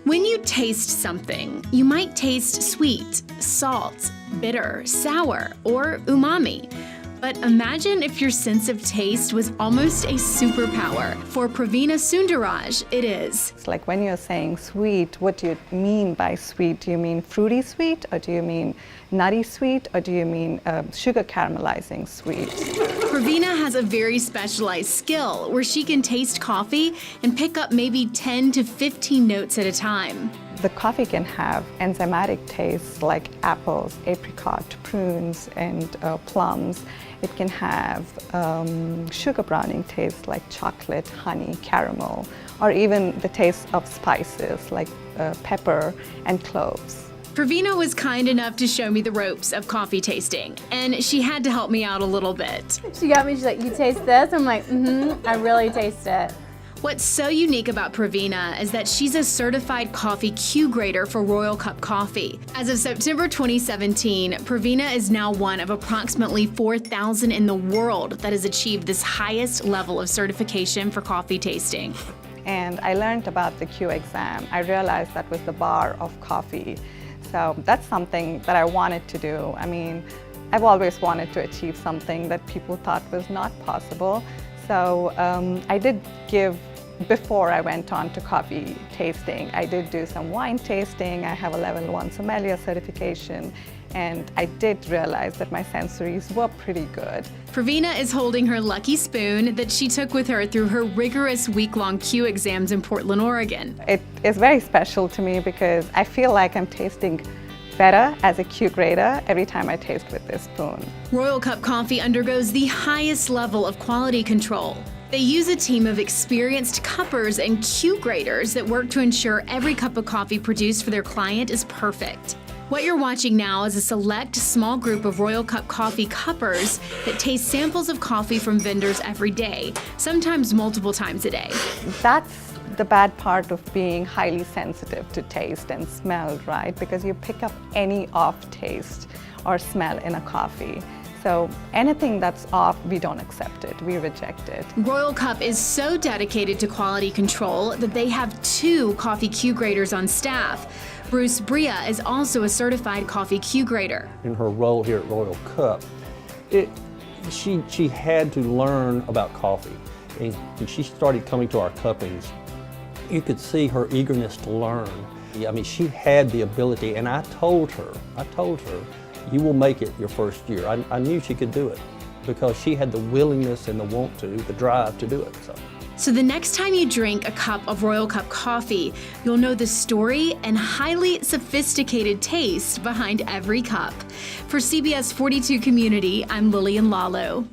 When you taste something, you might taste sweet, salt, bitter, sour, or umami. But imagine if your sense of taste was almost a superpower. For Pravina Sundaraj, it is. It's like when you're saying sweet, what do you mean by sweet? Do you mean fruity sweet, or do you mean nutty sweet, or do you mean sugar caramelizing sweet? Pravina has a very specialized skill where she can taste coffee and pick up maybe 10 to 15 notes at a time. The coffee can have enzymatic tastes like apples, apricot, prunes, and plums. It can have sugar browning tastes like chocolate, honey, caramel, or even the taste of spices like pepper and cloves. Pravina was kind enough to show me the ropes of coffee tasting, and she had to help me out a little bit. She got me, she's like, you taste this? I'm like, I really taste it. What's so unique about Pravina is that she's a certified coffee Q grader for Royal Cup Coffee. As of September 2017, Pravina is now one of approximately 4,000 in the world that has achieved this highest level of certification for coffee tasting. And I learned about the Q exam. I realized that was the bar of coffee. So that's something that I wanted to do. I mean, I've always wanted to achieve something that people thought was not possible. So I did give, before I went on to coffee tasting, I did do some wine tasting. I have a level 1 sommelier certification, and I did realize that my sensories were pretty good. Pravina is holding her lucky spoon that she took with her through her rigorous week-long Q exams in Portland, Oregon. It is very special to me because I feel like I'm tasting better as a Q grader every time I taste with this spoon. Royal Cup Coffee undergoes the highest level of quality control. They use a team of experienced cuppers and Q graders that work to ensure every cup of coffee produced for their client is perfect. What you're watching now is a select small group of Royal Cup Coffee cuppers that taste samples of coffee from vendors every day, sometimes multiple times a day. That's the bad part of being highly sensitive to taste and smell, right? Because you pick up any off taste or smell in a coffee. So anything that's off, we don't accept it, we reject it. Royal Cup is so dedicated to quality control that they have 2 coffee Q graders on staff. Bruce Bria is also a certified coffee Q grader. In her role here at Royal Cup, she had to learn about coffee. And when she started coming to our cuppings, you could see her eagerness to learn. I mean, she had the ability, and I told her, you will make it your first year. I knew she could do it because she had the willingness and the want to, the drive to do it. So the next time you drink a cup of Royal Cup coffee, you'll know the story and highly sophisticated taste behind every cup. For CBS 42 Community, I'm Lillian Lalo.